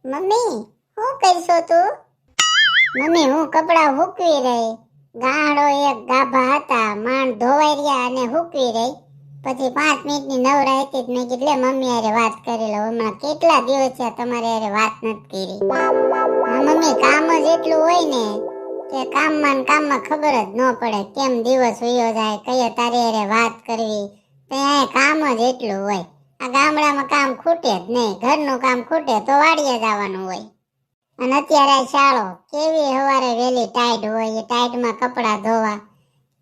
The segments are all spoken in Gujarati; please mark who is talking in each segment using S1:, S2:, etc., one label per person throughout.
S1: મમ્મી શું કરશો તું? મમ્મી હું કપડા હૂકવી રહી. ગાંડો એક ગાભા હતા, માંડ ધોવાઈ રહ્યા અને હૂકવી રહી. પછી 5 મિનિટની નવરા હતી મેં કીધું લે મમ્મી હારે વાત કરી લઉં. હમણાં કેટલા દિવસ થયા તમારે હારે વાત નથી કરી. હા મમ્મી, કામ જ એટલું હોય ને કે કામમાં ને કામમાં ખબર જ ન પડે કેમ દિવસ વયો જાય, કઈ તારી હારે વાત કરવી. ત્યાં કામ જ એટલું હોય. આ ગામડામાં કામ ખૂટે જ નહીં, ઘરનું કામ ખૂટે તો વાડીએ જવાનું હોય. અને અત્યારે શાળો કેવી સવારે વહેલી ટાઈડ હોય, એ ટાઈડમાં કપડા ધોવા.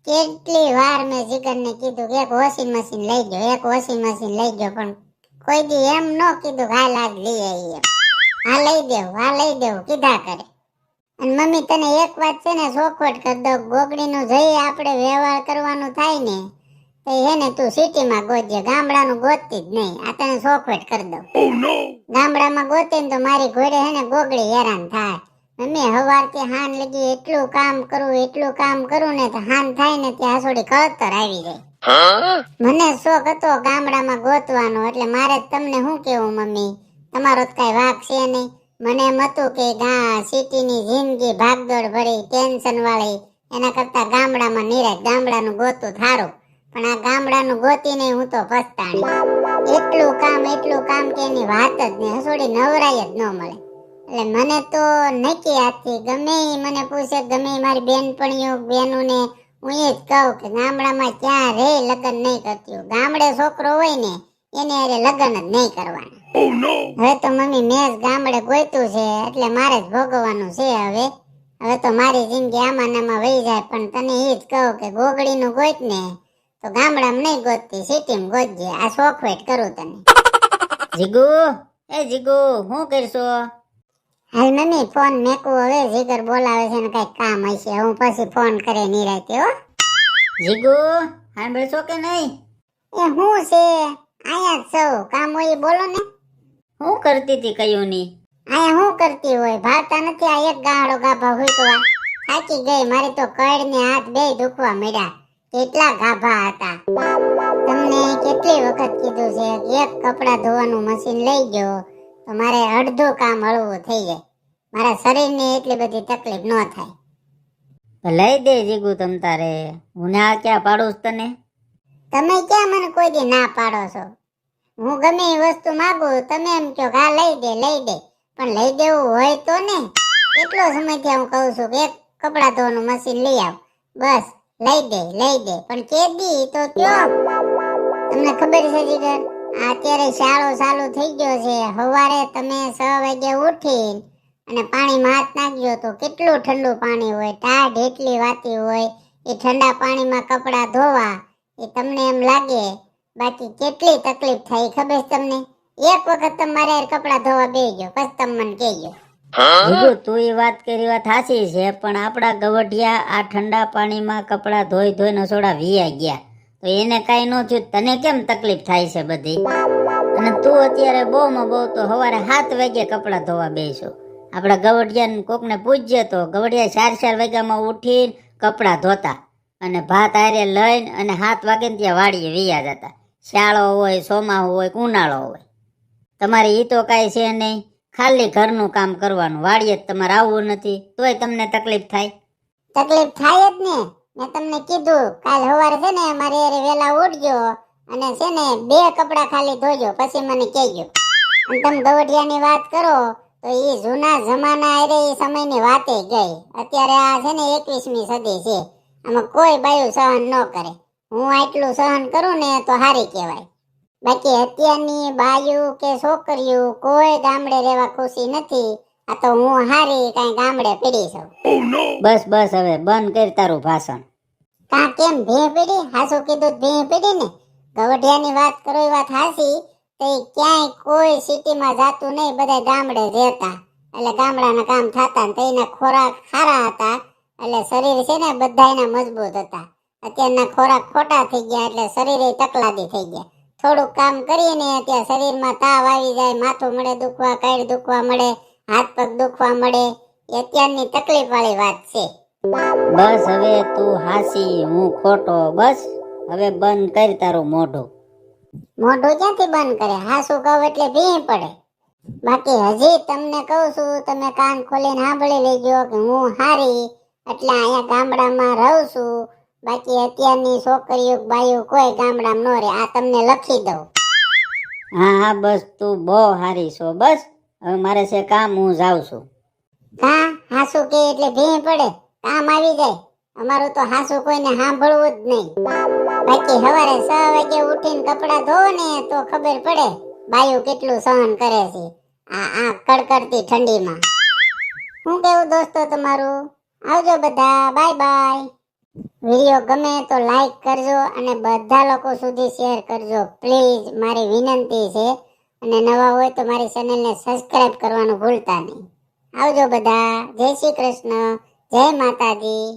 S1: કેટલી વાર મેં જીગરને કીધું કે એક વોશિંગ મશીન લઈ ગયો, એક વોશિંગ મશીન લઈ ગયો, પણ કોઈ દી એમ ન કીધું કે હાલ આજ લઈ આવી એમ. હા લઈ દેવું, હા લઈ દેવું કીધા કરે. અને મમ્મી તને એક વાત છે ને ચોખવટ કરી દઉં, ગોગડીનું જઈ આપણે વ્યવહાર કરવાનું થાય ને તો એને તું સિટીમાં ગોતજે, ગામડાનું ગોતતી જ નહીં. આ તને ચોખવટ કરી દઉં. ગામડામાં ગોતે ને તો મારી ઘોડે હે ને ગોગડી હેરાન થાય. મમ્મી હવારથી હાન લગી એટલું કામ કરું ને તો હાન થાય ને ત્યાં હાસોડી કળતર આવી જાય. મને શોખ હતો ગામડામાં ગોતવાનો, એટલે મારે તમને શું કેવું મમ્મી, તમારો તો કઈ વાક છે નહીં. મને એમ હતું કે સિટીની જિંદગી ભાગદોડ ભરી ટેન્શન વાળી, એના કરતા ગામડામાં નિરાશ, ગામડાનું ગોતું થારું. પણ આ ગામડાનું ગોતીને હું તો પસ્તાણી. એટલું કામ કે એની વાત જ નહીં, હસોડી નવરાય જ ન મળે. એટલે મને તો નક્કી હાથથી ગમે મને પૂછે, ગમે મારી બેનપણીઓ બેનોને હું એ જ કહું કે ગામડામાં ક્યાં રે લગ્ન નહીં કરતી. ગામડે છોકરો હોય ને એને અરે લગ્ન જ નહીં કરવાના. હવે તો મમ્મી મેં જ ગામડે ગોતું છે એટલે મારે જ ભોગવવાનું છે. હવે તો મારી જિંદગી આમાં નામાં વહી જાય. પણ તને એ જ કહું કે ગોગડીનું ગોત ને તો ગામડામાં નહીં ગોતતી, સિટીમાં ગોતજે. આ ચોખવટ કરું તને.
S2: જીગુ, એ જીગુ શું કરશો?
S1: હાલ મમ્મી ફોન મેકું, હવે જીગર બોલાવે છે ને કઈક કામ હશે, હું પછી ફોન કરે નિરાતે હો.
S2: જીગુ સાંભળશો કે નહીં?
S1: એ હું છે આયા જ સૌ, કામ હોય બોલો ને.
S2: શું કરતી હતી કયું ની?
S1: આયા હું કરતી હોય, ભાગતા નથી. આ એક ગાળો ગાભા હુકવા થાકી ગઈ. મારી તો કડ ને હાથ બે દુખવા મળ્યા, કેટલા ગાભા હતા. તમને કેટલી વખત કીધું છે એક કપડા ધોવાનું મશીન લઈ ગયો તો મારે અડધું કામ હળવું થઈ જાય, મારા શરીરને એટલી બધી તકલીફ ન થાય.
S2: લઈ દે જીગુ તમ તારે, હું ના ક્યાં પાડું તને?
S1: તમે ક્યાં મને કોઈ દી ના પાડો છો? હું ગમે એ વસ્તુ માંગુ તમે એમ કહો કે હા લઈ દે, પણ લઈ દેવું હોય તો ને. એટલો સમયથી હું કહું છું કે એક કપડા ધોવાનું મશીન લઈ આવ, બસ લઈ દે. પણ કે દી તો કયો? તમને ખબર છે જીગર, અત્યારે શાળો ચાલુ થઈ ગયો છે. સવારે તમે 6 વાગે ઉઠી અને પાણીમાં હાથ નાખજો તો કેટલું ઠંડુ પાણી હોય, ટાઢ એટલી વાતી હોય. એ ઠંડા પાણીમાં કપડા ધોવા એ તમને એમ લાગે, બાકી કેટલી તકલીફ થાય ખબર તમને? એક વખત તમારે કપડા ધોવા બેસજો પછી તમે મને કહેજો.
S2: જીગુ તું એ વાત કરી વાત સાચી છે, પણ આપણા ગવઢિયા આ ઠંડા પાણીમાં કપડા ધોઈને સોડા વીયા ગયા તો એને કાંઈ ન થયું, તને કેમ તકલીફ થાય છે બધી? અને તું અત્યારે બહુમાં બહુ તો સવારે 7 વાગે કપડા ધોવા બેસો. આપણા ગવઢિયાને કોકને પૂછજે તો ગવઢિયા 4 વાગ્યામાં ઉઠીને કપડા ધોતા અને ભાત હારે લઈને અને 7 વાગે ત્યાં વાડીએ વીયા જતા. શાળો હોય, ચોમાસું હોય, ઉનાળો હોય. તમારે એ તો કાંઈ છે નહીં, ખાલી ઘરનું કામ કરવાનું, વાડીએ જ તમારે આવવું નથી તોય તમને તકલીફ થાય.
S1: તકલીફ થાય જ ને. મેં તમને કીધું કાલ સવારે છે ને મારે વેલા ઉઠજો અને છે ને 2 કપડા ખાલી ધોજો પછી મને કહેજો. અને તમે ગવઢિયાની વાત કરો તો એ જૂના જમાના અરે એ સમયની વાતે ગઈ. અત્યારે આ છે ને 21મી સદી છે, આમાં કોઈ બાયું સહન ન કરે. હું આટલું સહન કરું ને તો સારી કહેવાય. બાકી અત્યારની બાયું કે છોકરીઓ કોઈ ગામડે રહેવા ખુશી નથી. આ તો હું હારી કઈ ગામડે પડી છું.
S2: બસ હવે બંધ કર તારું ભાષણ.
S1: કા કેમ ભે પડી? હાસુ કીધું ભે પડી ને. ગવઢિયાની વાત કરો એ વાત હાસી. તે ક્યાંય કોઈ સિટીમાં જાતું નહીં, બધા ગામડે રહેતા. એટલે ગામડાના કામ થતા ને તેના ખોરાક સારા હતા એટલે શરીર છે ને બધાયના મજબૂત હતા. અત્યારના ખોરાક ખોટા થઈ ગયા એટલે શરીરે તકલાદી થઈ ગયા. થોડુંક કામ કરીએ ને ત્યાં શરીરમાં તાવ આવી જાય, માથું મળે દુખવા, કાંઈ દુખવા મળે, હાથ પગ દુખવા મળે. એ અત્યારની તકલીફ વાળી વાત છે.
S2: બસ હવે તું હાસી હું ખોટો, બસ હવે બંધ કર તારું મોઢું.
S1: મોઢું ક્યાંથી બંધ કરે? હાસુ કહું એટલે ભી પડે. બાકી હજી તમને કહું છું, તમે કાન ખોલીને સાંભળી લેજો કે હું હારી એટલે અહીંયા ગામડામાં રહું છું. બાકી અત્યારની છોકરીઓ બાઈઓ કોઈ ગામડામાં ન રહે. આ તમને લખી દઉં.
S2: હા હા બસ તું બહુ હારી છો. બસ હવે મારે છે કામ, હું જાઉં છું.
S1: હા હાસુ કે એટલે ભીં પડે, કામ આવી જાય. અમારું તો હાસુ કોઈને સાંભળવું જ નહીં. બાકી સવારે 6 વાગે ઉઠીને કપડાં ધોવો ને તો ખબર પડે બાયું કેટલું સહન કરે છે આ કડકડતી ઠંડીમાં. હું કેવું દોસ્તો તમારું? આવજો બધા, બાય બાય. વિડીયો ગમે તો લાઈક કરજો અને બધા લોકો સુધી શેર કરજો પ્લીઝ, મારી વિનંતી છે. અને નવા હોય તો મારી ચેનલને સબસ્ક્રાઇબ કરવાનું ભૂલતા નહીં. આવજો બધા. જય શ્રી કૃષ્ણ, જય માતાજી.